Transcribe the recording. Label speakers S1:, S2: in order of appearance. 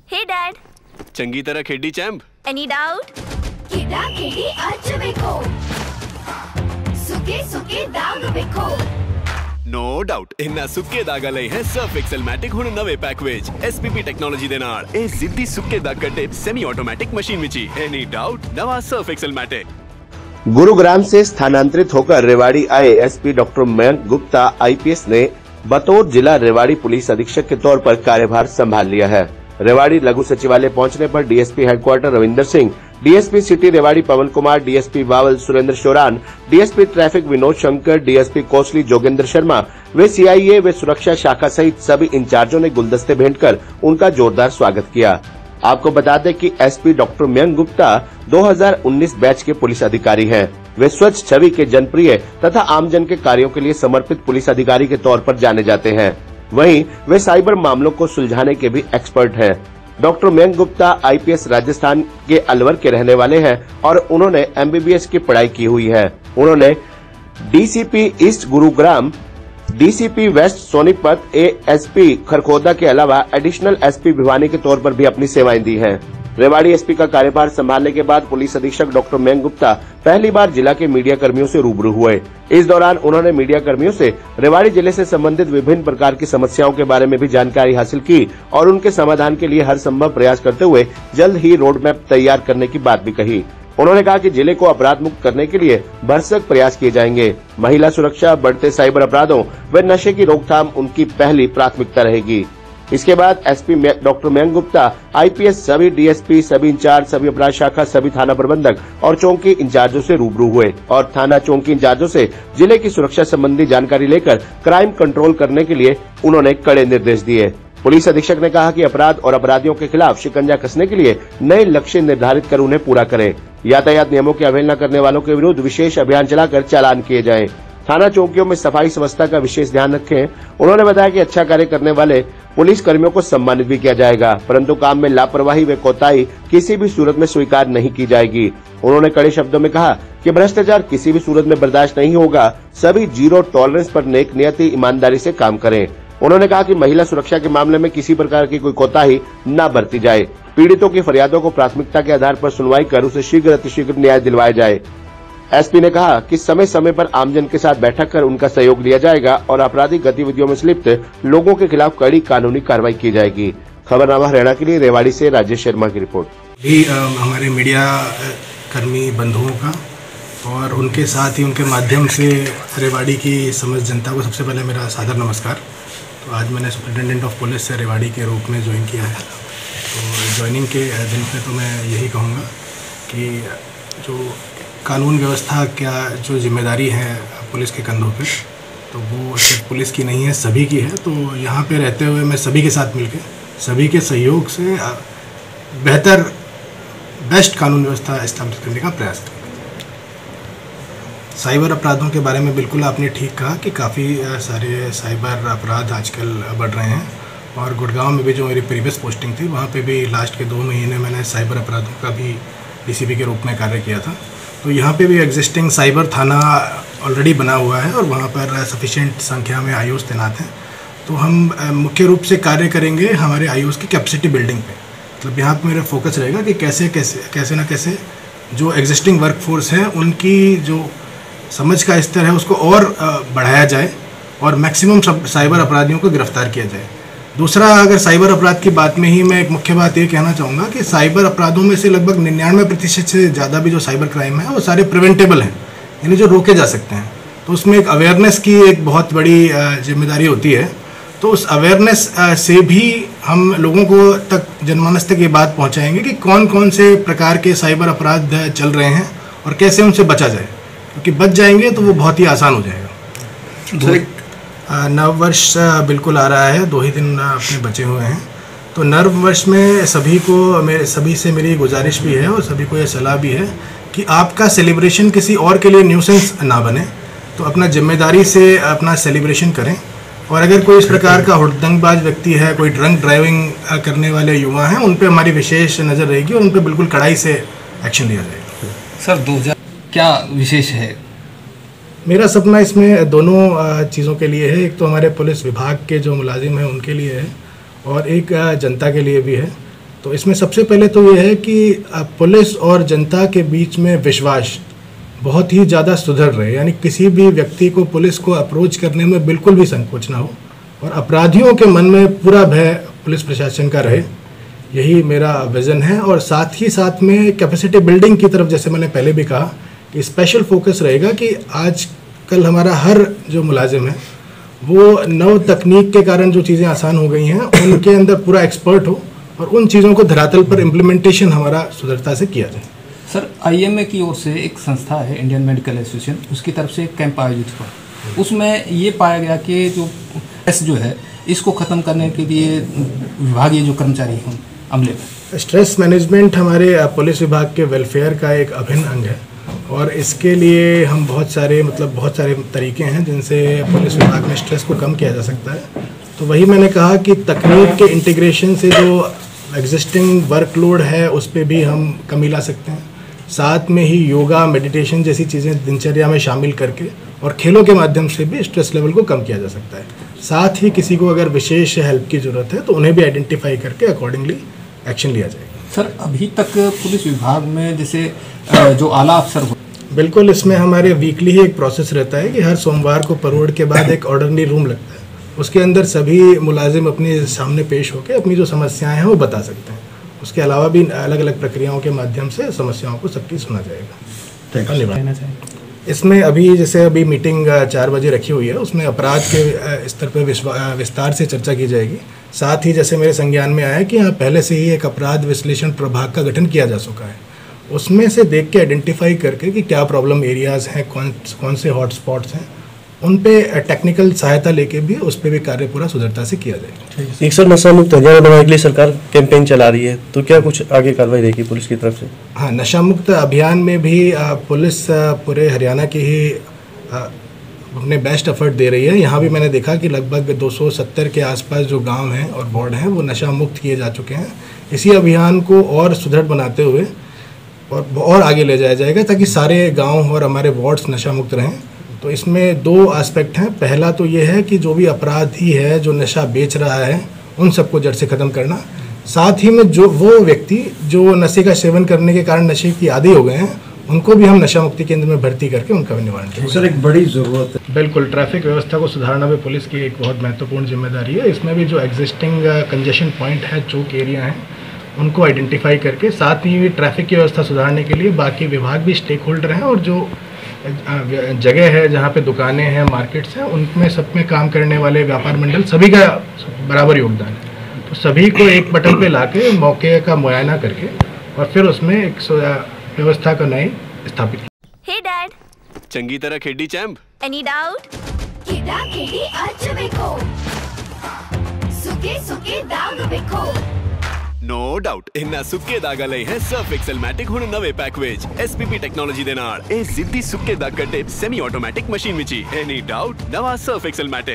S1: Hey Dad.
S2: चंगी तरह खेडी चैंप।
S1: Any doubt?
S3: किदा खेडी अच वेखो सुके सुके दाग वेखो
S2: नो डाउट इन्ना सुक्के दागा लई है सर्फ एक्सेल मैटिक हुण नवे पैक विच SPP टेक्नोलॉजी दे नाल ए जिद्दी सुक्के दाग कटे semi automatic machine which any doubt नवा सर्फ एक्सेल मैटिक।
S4: गुरुग्राम से स्थानांतरित होकर रेवाड़ी आए SP doctor Mayank Gupta IPS ने बतौर जिला रेवाड़ी पुलिस अधीक्षक के तौर पर कार्यभार संभाल लिया है। रेवाड़ी लघु सचिवालय पहुंचने पर DSP headquarter Ravinder Singh, DSP city Rewari Pawan Kumar, DSP Bawal Surender Shoran, DSP traffic Vinod Shankar, DSP Kosli Jogender Sharma वे CIA वे सुरक्षा शाखा सहित सभी इंचार्जों ने गुलदस्ते भेंट कर उनका जोरदार स्वागत किया। आपको बता दें कि SP doctor Mayank Gupta 2019 batch के पुलिस अधिकारी हैं। वे स्वच्छ छवि के जनप्रिय तथा आमजन के कार्यों के लिए समर्पित पुलिस अधिकारी के तौर पर जाने जाते हैं। वहीं वे साइबर मामलों को सुलझाने के भी एक्सपर्ट हैं। डॉक्टर मयंक गुप्ता IPS राजस्थान के अलवर के रहने वाले हैं और उन्होंने MBBS की पढ़ाई की हुई है। उन्होंने DCP east Gurugram, DCP west Sonipat, ASP Kharkhoda के अलावा एडिशनल SP भिवानी के तौर पर भी अपनी सेवाएं दी हैं। रेवाड़ी SP का कार्यभार संभालने के बाद पुलिस अधीक्षक डॉक्टर मयंक गुप्ता पहली बार जिला के मीडिया कर्मियों से रूबरू हुए। इस दौरान उन्होंने मीडिया कर्मियों से रेवाड़ी जिले से संबंधित विभिन्न प्रकार की समस्याओं के बारे में भी जानकारी हासिल की और उनके समाधान के लिए हर संभव प्रयास करते हुए जल्द ही रोड मैप तैयार करने की बात भी कही। उन्होंने कहा कि जिले को अपराध मुक्त करने के लिए भरसक प्रयास किए जाएंगे। महिला सुरक्षा, बढ़ते साइबर अपराधों व नशे की रोकथाम उनकी पहली प्राथमिकता रहेगी। इसके बाद SP doctor Mayank Gupta IPS सभी DSP, सभी इंचार्ज, सभी अपराध शाखा, सभी थाना प्रबंधक और चौकी इंचार्जों से रूबरू हुए और थाना चौकी इंचार्जों से जिले की सुरक्षा संबंधी जानकारी लेकर क्राइम कंट्रोल करने के लिए उन्होंने कड़े निर्देश दिए। पुलिस अधीक्षक ने कहा कि अपराध और अपराधियों के खिलाफ शिकंजा कसने के लिए नए लक्ष्य निर्धारित कर उन्हें पूरा करें। यातायात नियमों की अवहेलना करने वालों के विरुद्ध विशेष अभियान चलाकर चालान किए जाएं। थाना चौकियों में सफाई व्यवस्था का विशेष ध्यान रखें। उन्होंने बताया कि अच्छा कार्य करने वाले पुलिस कर्मियों को सम्मानित भी किया जाएगा, परंतु काम में लापरवाही व कोताही किसी भी सूरत में स्वीकार नहीं की जाएगी। उन्होंने कड़े शब्दों में कहा कि भ्रष्टाचार किसी भी सूरत में बर्दाश्त नहीं होगा। सभी जीरो टॉलरेंस पर नेक नियति ईमानदारी से काम करें। उन्होंने कहा कि महिला सुरक्षा के मामले में किसी प्रकार की कोई कोताही न बरती जाए। पीड़ितों की फरियादों को प्राथमिकता के आधार पर सुनवाई कर उसे शीघ्र अतिशीघ्र न्याय दिलवाया जाए। SP ने कहा कि समय समय पर आमजन के साथ बैठक कर उनका सहयोग लिया जाएगा और आपराधिक गतिविधियों में लिप्त लोगों के खिलाफ कड़ी कानूनी कार्रवाई की जाएगी। खबरनामा हरियाणा के लिए रेवाड़ी से राजेश शर्मा की रिपोर्ट।
S5: भी हमारे मीडिया कर्मी बंधुओं का और उनके साथ ही उनके माध्यम से रेवाड़ी की समस्त जनता को सबसे पहले मेरा सादर नमस्कार। तो आज मैंने सुपरिटेंडेंट ऑफ पुलिस से रेवाड़ी के रूप में ज्वाइन किया है। तो ज्वाइनिंग के दिन पे तो मैं यही कहूँगा कि जो कानून व्यवस्था क्या जो जिम्मेदारी है पुलिस के कंधों पे, तो वो सिर्फ पुलिस की नहीं है, सभी की है। तो यहाँ पे रहते हुए मैं सभी के साथ मिलकर सभी के सहयोग से बेस्ट कानून व्यवस्था इस्टेब्लिश करने का प्रयास करेंगे। साइबर अपराधों के बारे में बिल्कुल आपने ठीक कहा कि काफ़ी सारे साइबर अपराध आजकल बढ़ रहे हैं और गुड़गांव में भी जो मेरी प्रीवियस पोस्टिंग थी वहाँ पे भी लास्ट के 2 महीने मैंने साइबर अपराधों का भी DCP के रूप में कार्य किया था। तो यहाँ पे भी एग्जिस्टिंग साइबर थाना ऑलरेडी बना हुआ है और वहाँ पर सफिशिएंट संख्या में IOs तैनात हैं। तो हम मुख्य रूप से कार्य करेंगे हमारे IOs की कैपेसिटी बिल्डिंग पे। मतलब यहाँ पे मेरा फोकस रहेगा कि कैसे ना कैसे जो एग्जिस्टिंग वर्कफोर्स है उनकी जो समझ का स्तर है उसको और बढ़ाया जाए और मैक्सिमम साइबर अपराधियों को गिरफ्तार किया जाए। दूसरा, अगर साइबर अपराध की बात में ही मैं एक मुख्य बात ये कहना चाहूँगा कि साइबर अपराधों में से लगभग 99% से ज़्यादा भी जो साइबर क्राइम है वो सारे प्रिवेंटेबल हैं, यानी जो रोके जा सकते हैं। तो उसमें एक अवेयरनेस की एक बहुत बड़ी जिम्मेदारी होती है। तो उस अवेयरनेस से भी हम लोगों को तक जनमानस तक ये बात पहुँचाएंगे कि कौन कौन से प्रकार के साइबर अपराध चल रहे हैं और कैसे उनसे बचा जाए, क्योंकि बच जाएंगे तो वो बहुत ही आसान हो जाएगा। नववर्ष बिल्कुल आ रहा है, 2 ही दिन अपने बचे हुए हैं। तो नववर्ष में सभी से मेरी गुजारिश भी है और सभी को ये सलाह भी है कि आपका सेलिब्रेशन किसी और के लिए न्यूसेंस ना बने। तो अपना जिम्मेदारी से अपना सेलिब्रेशन करें और अगर कोई इस प्रकार का हुड़दंगबाज व्यक्ति है, कोई ड्रंक ड्राइविंग करने वाले युवा हैं, उन पर हमारी विशेष नज़र रहेगी और उन पर बिल्कुल कड़ाई से एक्शन लिया जाएगा।
S6: सर 2000 क्या विशेष है?
S5: मेरा सपना इसमें दोनों चीज़ों के लिए है। एक तो हमारे पुलिस विभाग के जो मुलाजिम हैं उनके लिए है और एक जनता के लिए भी है। तो तो इसमें सबसे पहले तो ये है कि पुलिस और जनता के बीच में विश्वास बहुत ही ज़्यादा सुधर रहे, यानी किसी भी व्यक्ति को पुलिस को अप्रोच करने में बिल्कुल भी संकोच ना हो और अपराधियों के मन में पूरा भय पुलिस प्रशासन का रहे, यही मेरा विज़न है। और साथ ही साथ में कैपेसिटी बिल्डिंग की तरफ, जैसे मैंने पहले भी कहा, कि स्पेशल फोकस रहेगा कि आजकल हमारा हर जो मुलाजिम है वो नव तकनीक के कारण जो चीज़ें आसान हो गई हैं उनके अंदर पूरा एक्सपर्ट हो और उन चीज़ों को धरातल पर इम्प्लीमेंटेशन हमारा सुदृढ़ता से किया जाए।
S6: सर, IMA की ओर से एक संस्था है इंडियन मेडिकल एसोसिएशन, उसकी तरफ से एक कैंप आयोजित हुआ। उसमें ये पाया गया कि जो है इसको ख़त्म करने के लिए विभागीय जो कर्मचारी हैं अमले में,
S5: स्ट्रेस मैनेजमेंट हमारे पुलिस विभाग के वेलफेयर का एक अभिन्न अंग है और इसके लिए हम बहुत सारे तरीके हैं जिनसे पुलिस विभाग में स्ट्रेस को कम किया जा सकता है। तो वही मैंने कहा कि तकनीक के इंटीग्रेशन से जो एग्जिस्टिंग वर्कलोड है उस पर भी हम कमी ला सकते हैं। साथ में ही योगा, मेडिटेशन जैसी चीज़ें दिनचर्या में शामिल करके और खेलों के माध्यम से भी स्ट्रेस लेवल को कम किया जा सकता है। साथ ही किसी को अगर विशेष हेल्प की ज़रूरत है तो उन्हें भी आइडेंटिफाई करके अकॉर्डिंगली एक्शन लिया जाएगा।
S6: सर, अभी तक पुलिस विभाग में जैसे जो आला अफसर हो,
S5: बिल्कुल, इसमें हमारे वीकली ही एक प्रोसेस रहता है कि हर सोमवार को परोड़ के बाद एक ऑर्डरली रूम लगता है, उसके अंदर सभी मुलाजिम अपने सामने पेश होकर अपनी जो समस्याएं हैं वो बता सकते हैं। उसके अलावा भी अलग अलग प्रक्रियाओं के माध्यम से समस्याओं को सबकी सुना जाएगा। धन्यवाद। इसमें अभी मीटिंग 4 बजे रखी हुई है, उसमें अपराध के स्तर पर विस्तार से चर्चा की जाएगी। साथ ही जैसे मेरे संज्ञान में आया है कि यहाँ पहले से ही एक अपराध विश्लेषण प्रभाग का गठन किया जा चुका है, उसमें से देख के आइडेंटिफाई करके कि क्या प्रॉब्लम एरियाज़ हैं, कौन से हॉटस्पॉट्स हैं, उन पे टेक्निकल सहायता लेके भी उस पर भी कार्य पूरा सुदृढ़ता से किया जाएगा।
S1: एक सर, नशा मुक्त हरियाणा बनाने के लिए सरकार कैंपेन चला रही है, तो क्या कुछ आगे कार्रवाई रहेगी पुलिस की तरफ से?
S5: हाँ, नशा मुक्त अभियान में भी पुलिस पूरे हरियाणा की ही अपने बेस्ट एफर्ट दे रही है। यहाँ भी मैंने देखा कि लगभग 270 के आसपास जो गांव हैं और वार्ड हैं वो नशा मुक्त किए जा चुके हैं। इसी अभियान को और सुदृढ़ बनाते हुए और आगे ले जाया जाएगा ताकि सारे गाँव और हमारे वार्ड्स नशा मुक्त रहें। तो इसमें 2 एस्पेक्ट हैं। पहला तो ये है कि जो भी अपराधी है जो नशा बेच रहा है उन सबको जड़ से ख़त्म करना, साथ ही में जो वो व्यक्ति जो नशे का सेवन करने के कारण नशे की आदी हो गए हैं उनको भी हम नशा मुक्ति केंद्र में भर्ती करके उनका भी निवारण करेंगे।
S1: सर, एक बड़ी ज़रूरत है।
S5: बिल्कुल, ट्रैफिक व्यवस्था को सुधारना भी पुलिस की एक बहुत महत्वपूर्ण जिम्मेदारी है। इसमें भी जो एग्जिस्टिंग कंजेशन पॉइंट है, चौक एरिया हैं, उनको आइडेंटिफाई करके साथ ही ट्रैफिक की व्यवस्था सुधारने के लिए बाकी विभाग भी स्टेक होल्डर हैं और जो जगह है जहाँ पे दुकानें हैं, मार्केट्स हैं, उनमें सब में काम करने वाले व्यापार मंडल सभी का बराबर योगदान है। तो सभी को एक बटन पे लाके मौके का मुआयना करके और फिर उसमें एक व्यवस्था का नई स्थापित की।
S3: हे डैड,
S2: चंगी तरह खेडी चैंप।
S3: Any doubt? कीड़ा केडी अच वेखो, सुके सुके दाग वेखो।
S2: नो डाउट, इन्ना सुक्के दागा लई है सर्फ एक्सेल मैटिक हुण नवे पैक विच SPP टेक्नोलॉजी दे नाल ए जिद्दी सुक्के दाग कट्टे semi automatic machine which. Any doubt? नवा सर्फ एक्सेल मैटिक।